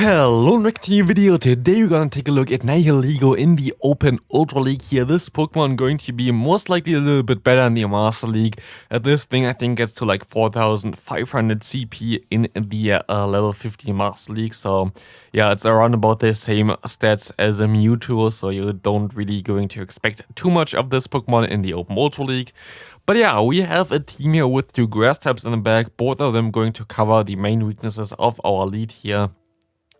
Hello, next new video. Today we're gonna take a look at Nihilego in the Open Ultra League here. This Pokemon going to be most likely a little bit better in the Master League. This thing I think gets to like 4,500 CP in the level 50 Master League. So yeah, it's around about the same stats as a Mewtwo. So you don't really going to expect too much of this Pokemon in the Open Ultra League. But yeah, we have a team here with two grass types in the back. Both of them going to cover the main weaknesses of our lead here.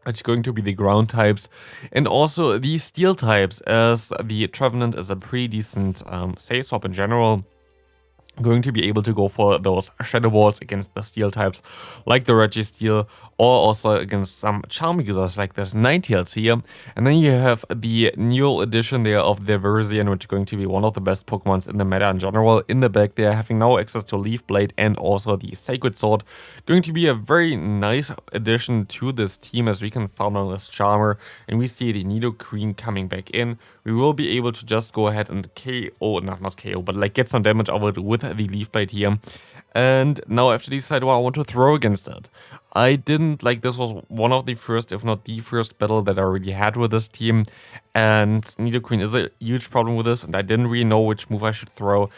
It's going to be the ground types and also the steel types, as the Trevenant is a pretty decent save swap in general. Going to be able to go for those Shadow Balls against the steel types like the Registeel, or also against some charm users like this Ninetales here. And then you have the new addition there of the Verzian, which is going to be one of the best Pokemons in the meta in general. In the back there, having now access to Leaf Blade and also the Sacred Sword. Going to be a very nice addition to this team, as we can farm on this Charmer. And we see the Nidoqueen coming back in. We will be able to just go ahead and KO, not KO, but like get some damage over it with the Leaf Blade here. And now I have to decide what I want to throw against it. I didn't, like, this was one of the first, if not the first battle that I already had with this team. And Nidoqueen is a huge problem with this, and I didn't really know which move I should throw.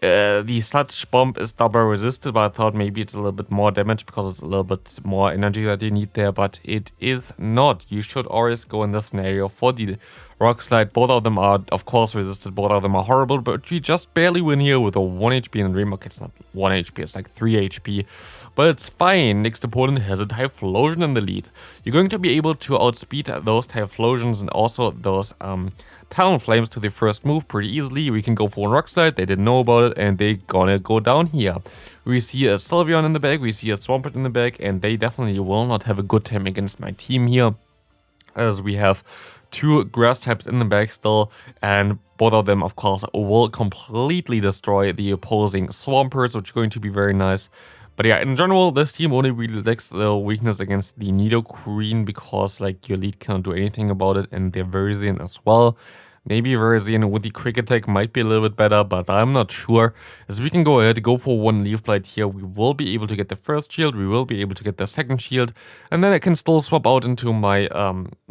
The Sludge Bomb is double resisted, but I thought maybe it's a little bit more damage because it's a little bit more energy that you need there, but it is not. You should always go in this scenario for the Rock Slide. Both of them are, of course, resisted. Both of them are horrible, but we just barely win here with a 1 HP and Dreamlock. It's not 1 HP, it's like 3 HP. But it's fine. Next opponent has a Typhlosion in the lead. You're going to be able to outspeed those Typhlosions and also those Talonflames to the first move pretty easily. We can go for 1 Rock Slide. They didn't know about it, and they're gonna go down here. We see a Sylveon in the back, we see a Swampert in the back, and they definitely will not have a good time against my team here, as we have two grass types in the back still, and both of them, of course, will completely destroy the opposing Swamperts, which is going to be very nice. But yeah, in general, this team only really lacks the weakness against the Nidoqueen, because like your lead cannot do anything about it, and the Verzian as well. Maybe Verzian with the Quick Attack might be a little bit better, but I'm not sure. As we can go ahead, go for 1 Leaf Blade here. We will be able to get the first shield, we will be able to get the second shield, and then I can still swap out into my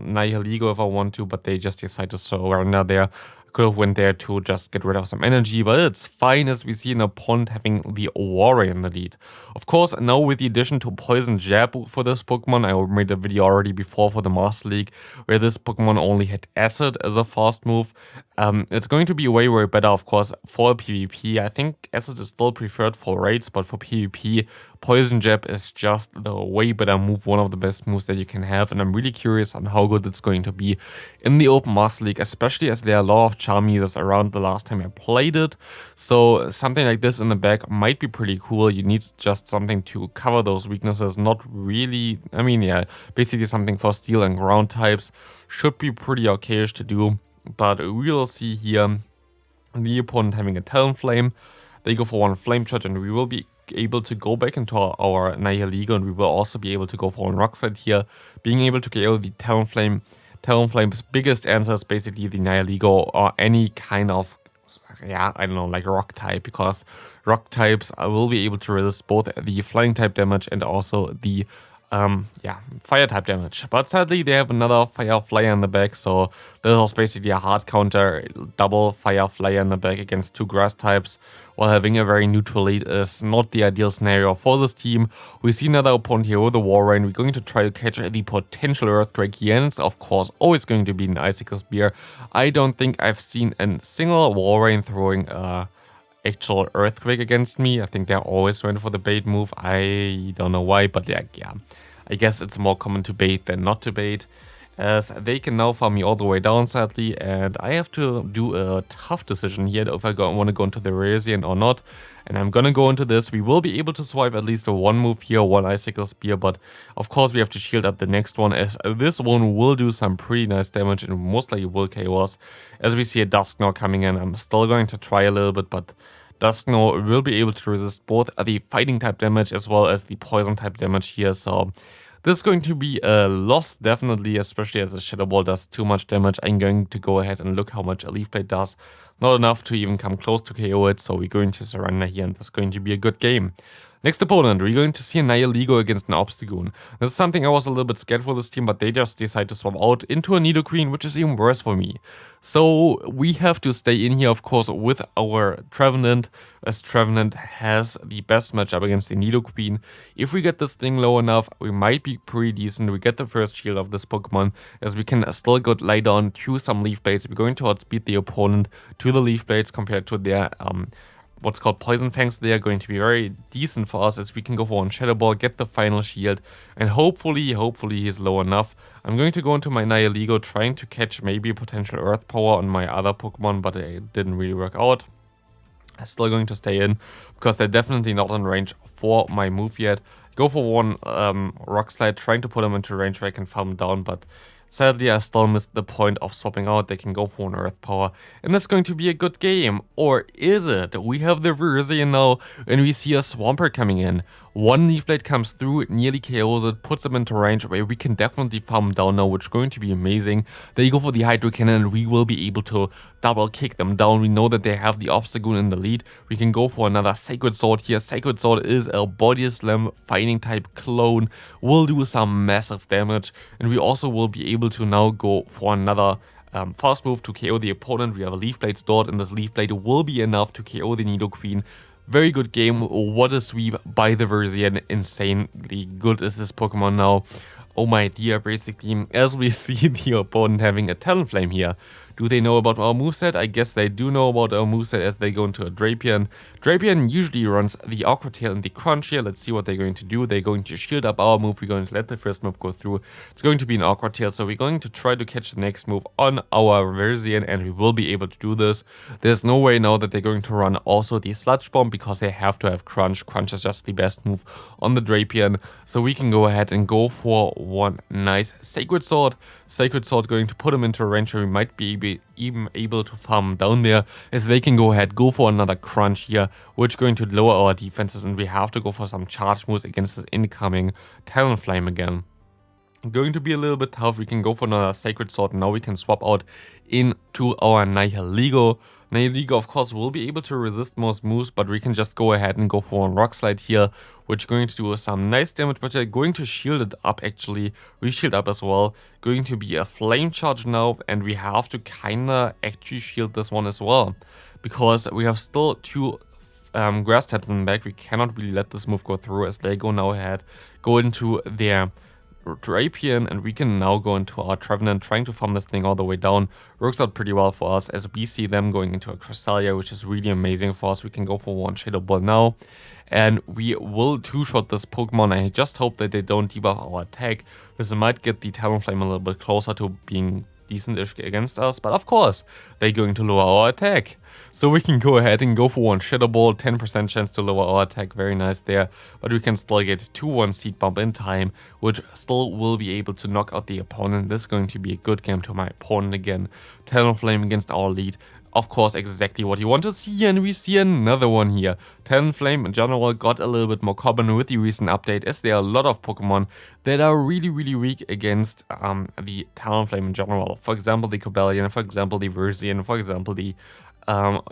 Nihilego if I want to, but they just decide to surrender there. Could have went there to just get rid of some energy, but it's fine, as we see an opponent having the Warrior in the lead. Of course, now with the addition to Poison Jab for this Pokemon, I made a video already before for the Master League, where this Pokemon only had Acid as a fast move. It's going to be way better, of course, for PvP. I think Acid is still preferred for raids, but for PvP, Poison Jab is just the way better move, one of the best moves that you can have, and I'm really curious on how good it's going to be in the Open Master League, especially as there are a lot of charm users around the last time I played it. So something like this in the back might be pretty cool. You need just something to cover those weaknesses, not really, I mean, yeah, basically something for steel and ground types should be pretty okayish to do. But we'll see here the opponent having a Talonflame. They go for 1 Flame Charge, and we will be able to go back into our Nihilego, and we will also be able to go for 1 Rock Slide here, being able to KO the Talonflame. Talonflame's biggest answer is basically the Nihilego or any kind of, yeah, I don't know, like rock type, because rock types will be able to resist both the flying type damage and also the fire type damage. But sadly, they have another Fire Flyer in the back, so this was basically a hard counter, double Fire Flyer in the back against 2 grass types, while having a very neutral lead is not the ideal scenario for this team. We see another opponent here with a Warrain. We're going to try to catch the potential Earthquake here, and it's of course always going to be an Icicle Spear. I don't think I've seen a single Warrain throwing actual Earthquake against me. I think they're always went for the bait move. I don't know why, but yeah, I guess it's more common to bait than not to bait, as they can now farm me all the way down, sadly, and I have to do a tough decision here if I want to go into the Verzian or not, and I'm gonna go into this. We will be able to swipe at least a 1 move here, 1 Icicle Spear, but of course we have to shield up the next one, as this one will do some pretty nice damage and most likely will KO us. As we see a Dusknoir coming in, I'm still going to try a little bit, but Dusknoir will be able to resist both the fighting type damage as well as the poison type damage here, so this is going to be a loss, definitely, especially as a Shadow Ball does too much damage. I'm going to go ahead and look how much a Leaf Blade does. Not enough to even come close to KO it, so we're going to surrender here, and that's going to be a good game. Next opponent, we're going to see a Nihilego against an Obstagoon. This is something I was a little bit scared for this team, but they just decide to swap out into a Nidoqueen, which is even worse for me. So we have to stay in here, of course, with our Trevenant, as Trevenant has the best matchup against the Nidoqueen. If we get this thing low enough, we might be pretty decent. We get the first shield of this Pokemon, as we can still go later on to some Leaf Blades. We're going to outspeed the opponent to the Leaf Blades compared to their what's called Poison Fangs. They are going to be very decent for us, as we can go for one Shadow Ball, get the final shield, and hopefully he's low enough. I'm going to go into my Nihilego, trying to catch maybe a potential Earth Power on my other Pokemon, but it didn't really work out. I'm still going to stay in, because they're definitely not in range for my move yet. Go for one Rock Slide, trying to put them into range where I can farm them down, but sadly, I still missed the point of swapping out. They can go for an Earth Power, and that's going to be a good game. Or is it? We have the Virizion now, and we see a Swampert coming in. One Leaf Blade comes through, nearly KOs it, puts them into range where we can definitely farm down now, which is going to be amazing. They go for the Hydro Cannon, and we will be able to double kick them down. We know that they have the Obstagoon in the lead. We can go for another Sacred Sword here. Sacred Sword is a Body Slam fighting type clone, will do some massive damage, and we also will be able to now go for another fast move to KO the opponent. We have a Leaf Blade stored, and this Leaf Blade will be enough to KO the Nidoqueen. Very good game. What a sweep by the Virizion. Insanely good is this Pokemon now. Oh my dear, basically, as we see the opponent having a Talonflame here. Do they know about our moveset? I guess they do know about our moveset, as they go into a Drapion. Drapion usually runs the Awkward Tail and the Crunch here. Let's see what they're going to do. They're going to shield up our move. We're going to let the first move go through. It's going to be an Awkward Tail, so we're going to try to catch the next move on our Virizion, and we will be able to do this. There's no way now that they're going to run also the Sludge Bomb, because they have to have Crunch. Crunch is just the best move on the Drapion, so we can go ahead and go for one nice Sacred Sword. Sacred Sword going to put him into a range where we might be even able to farm down there, as they can go ahead, go for another Crunch here, which is going to lower our defenses, and we have to go for some charge moves against this incoming Talonflame again. Going to be a little bit tough. We can go for another Sacred Sword. Now we can swap out into our Nihilego. Nihilego, of course, will be able to resist most moves, but we can just go ahead and go for a Rock Slide here, which is going to do some nice damage, but they're going to shield it up actually. We shield up as well. Going to be a Flame Charge now, and we have to kinda actually shield this one as well, because we have still two Grass Types in the back. We cannot really let this move go through, as they go now ahead, go into their Drapion, and we can now go into our Trevenant, trying to farm this thing all the way down. Works out pretty well for us, as we see them going into a Cresselia, which is really amazing for us. We can go for one Shadow Ball now, and we will two-shot this Pokemon. I just hope that they don't debuff our attack. This might get the Talonflame a little bit closer to being decent-ish against us, but of course, they're going to lower our attack. So we can go ahead and go for one Shadow Ball, 10% chance to lower our attack, very nice there. But we can still get 2-1 Seed Bump in time, which still will be able to knock out the opponent. This is going to be a good game to my opponent again. Talonflame against our lead. Of course, exactly what you want to see, and we see another one here. Talonflame in general got a little bit more common with the recent update, as there are a lot of Pokemon that are really weak against the Talonflame in general. For example, the Cobalion, for example, the Virizion, for example, the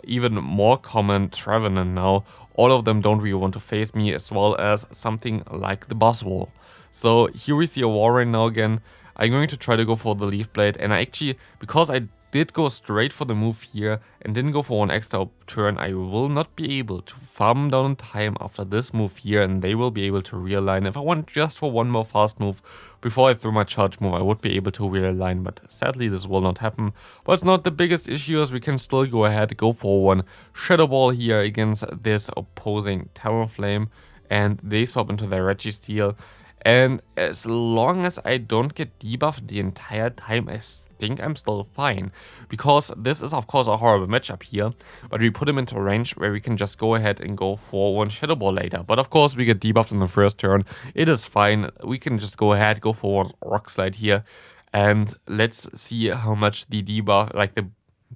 even more common Trevenant now. All of them don't really want to face me, as well as something like the Buzzwole. So here we see a Warren now again. I'm going to try to go for the Leaf Blade, and I actually, because I did go straight for the move here and didn't go for one extra turn, I will not be able to farm down in time after this move here, and they will be able to realign. If I went just for one more fast move before I threw my charge move, I would be able to realign, but sadly this will not happen. But it's not the biggest issue, as we can still go ahead, go for one Shadow Ball here against this opposing Talonflame, and they swap into their Registeel. And as long as I don't get debuffed the entire time, I think I'm still fine. Because this is of course a horrible matchup here, but we put him into a range where we can just go ahead and go for one Shadow Ball later. But of course we get debuffed in the first turn, it is fine. We can just go ahead, go for one Rock Slide here, and let's see how much the debuff, like the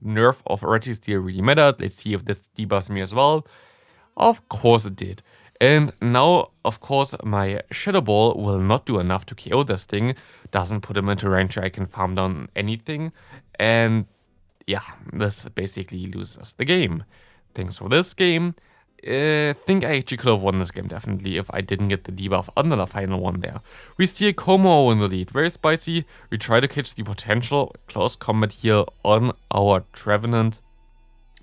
nerf of Registeel really mattered. Let's see if this debuffs me as well. Of course it did. And now, of course, my Shadow Ball will not do enough to KO this thing. Doesn't put him into range where I can farm down anything. And yeah, this basically loses the game. Thanks for this game. I think I actually could have won this game definitely if I didn't get the debuff on the final one there. We see a Como in the lead, very spicy. We try to catch the potential close combat here on our Trevenant.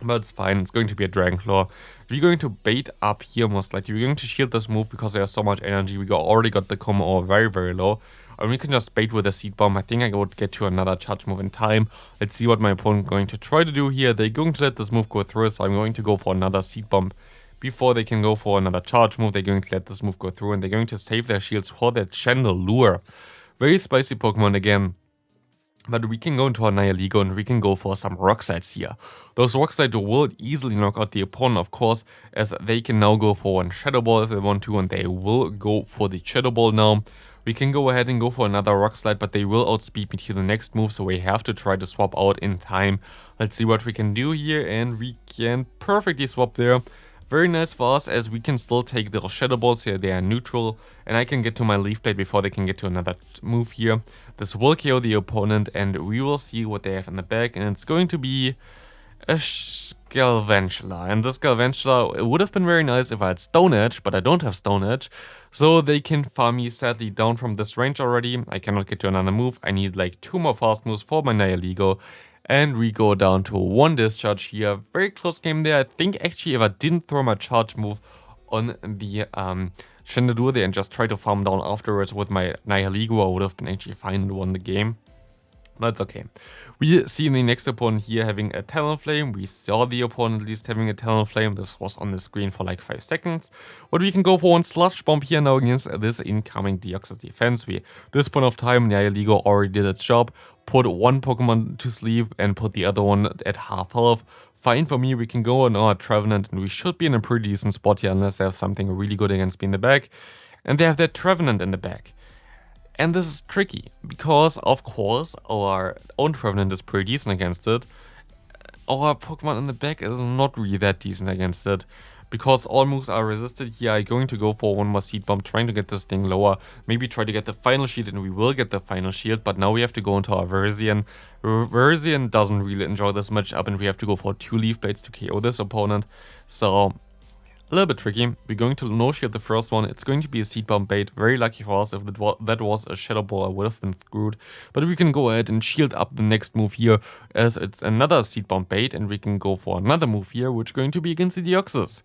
But it's fine, it's going to be a Dragonclaw. We're going to bait up here most likely. We're going to shield this move because there's so much energy. We already got the Como very low. And we can just bait with a Seed Bomb. I think I would get to another charge move in time. Let's see what my opponent is going to try to do here. They're going to let this move go through, so I'm going to go for another Seed Bomb. Before they can go for another charge move, they're going to let this move go through. And they're going to save their shields for their Chandelure. Very spicy Pokemon again. But we can go into our Nihilego and we can go for some Rock Slides here. Those Rock Slides will easily knock out the opponent, of course, as they can now go for one Shadow Ball if they want to, and they will go for the Shadow Ball now. We can go ahead and go for another Rock Slide, but they will outspeed me to the next move, so we have to try to swap out in time. Let's see what we can do here, and we can perfectly swap there. Very nice for us, as we can still take the Shadow Balls here, they are neutral, and I can get to my Leaf Blade before they can get to another move here. This will KO the opponent, and we will see what they have in the back, and it's going to be a Galvantula. And this Galvantula, it would have been very nice if I had Stone Edge, but I don't have Stone Edge, so they can farm me sadly down from this range already. I cannot get to another move, I need like 2 more fast moves for my Nihilego. And we go down to 1 discharge here. Very close game there. I think actually if I didn't throw my charge move on the Chandelure there and just try to farm down afterwards with my Nihilego, I would have been actually fine and won the game. That's okay. We see the next opponent here having a Talonflame. We saw the opponent at least having a Talonflame. This was on the screen for like 5 seconds. But we can go for one Sludge Bomb here now against this incoming Deoxys defense. This point of time, Nihilego already did its job. Put one Pokemon to sleep and put the other one at half health. Fine for me, we can go on our Trevenant and we should be in a pretty decent spot here unless they have something really good against me in the back. And they have that Trevenant in the back. And this is tricky, because of course our own Trevenant is pretty decent against it. Our Pokemon in the back is not really that decent against it. Because all moves are resisted here, I'm going to go for one more Seed Bomb, trying to get this thing lower. Maybe try to get the final shield, and we will get the final shield, but now we have to go into our Verzian. Verzian doesn't really enjoy this matchup, and we have to go for 2 Leaf Blades to KO this opponent. So a little bit tricky. We're going to no-shield the first one. It's going to be a Seed Bomb bait. Very lucky for us. If that was a Shadow Ball, I would have been screwed. But we can go ahead and shield up the next move here, as it's another Seed Bomb bait. And we can go for another move here, which is going to be against the Deoxys.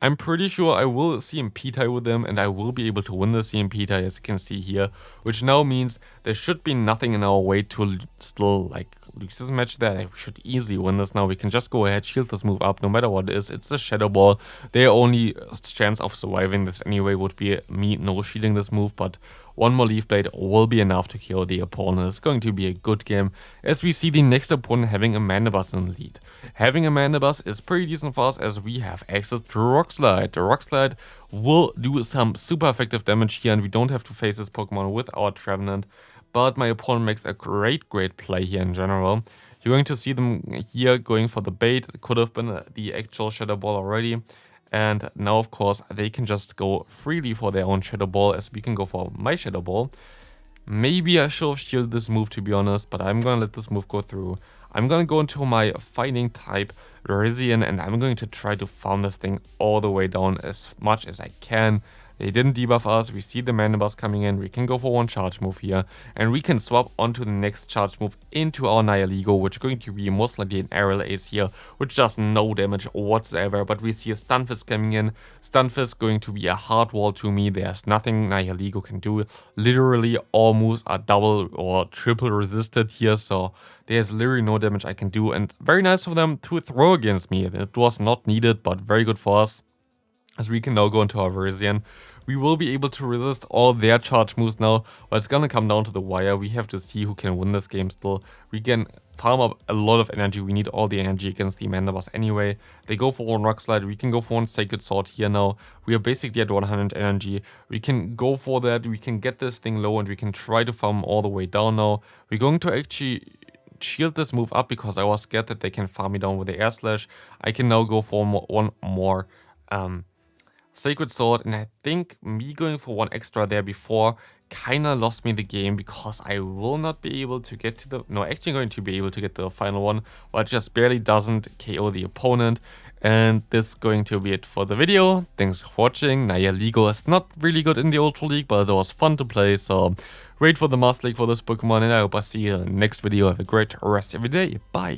I'm pretty sure I will CMP tie with them, and I will be able to win the CMP tie, as you can see here. Which now means there should be nothing in our way to still like lose this match there. We should easily win this now. We can just go ahead, shield this move up, no matter what it is. It's a Shadow Ball. Their only chance of surviving this anyway would be me no shielding this move, but one more Leaf Blade will be enough to kill the opponent. It's going to be a good game, as we see the next opponent having a Mandibuzz in the lead. Having a Mandibuzz is pretty decent for us, as we have access to Rock Slide. The Rock Slide will do some super effective damage here, and we don't have to face this Pokemon with our Trevenant. But my opponent makes a great play here in general. You're going to see them here going for the bait. It could have been the actual Shadow Ball already. And now, of course, they can just go freely for their own Shadow Ball, as we can go for my Shadow Ball. Maybe I should have shielded this move, to be honest, but I'm going to let this move go through. I'm going to go into my fighting type Resian, and I'm going to try to farm this thing all the way down as much as I can. They didn't debuff us, we see the Mandibuzz coming in, we can go for one charge move here, and we can swap onto the next charge move into our Nihilego, which is going to be most likely an Aerial Ace here, which does no damage whatsoever, but we see a Stunfisk coming in. Stunfisk going to be a hard wall to me, there's nothing Nihilego can do. Literally all moves are double or triple resisted here, so there's literally no damage I can do, and very nice of them to throw against me. It was not needed, but very good for us, as we can now go into our Verzian. We will be able to resist all their charge moves now, but it's gonna come down to the wire. We have to see who can win this game still. We can farm up a lot of energy. We need all the energy against the Mandibuzz anyway. They go for one Rock Slide. We can go for one Sacred Sword here now. We are basically at 100 energy. We can go for that. We can get this thing low, and we can try to farm all the way down now. We're going to actually shield this move up because I was scared that they can farm me down with the Air Slash. I can now go for one more Sacred Sword, and I think me going for one extra there before kinda lost me the game because I will not be able to get to the, no, actually going to be able to get to the final one, but it just barely doesn't KO the opponent. And this is going to be it for the video. Thanks for watching. Nihilego is not really good in the Ultra League, but it was fun to play, so wait for the Master League for this Pokemon, and I hope I see you in the next video. Have a great rest of your day. Bye.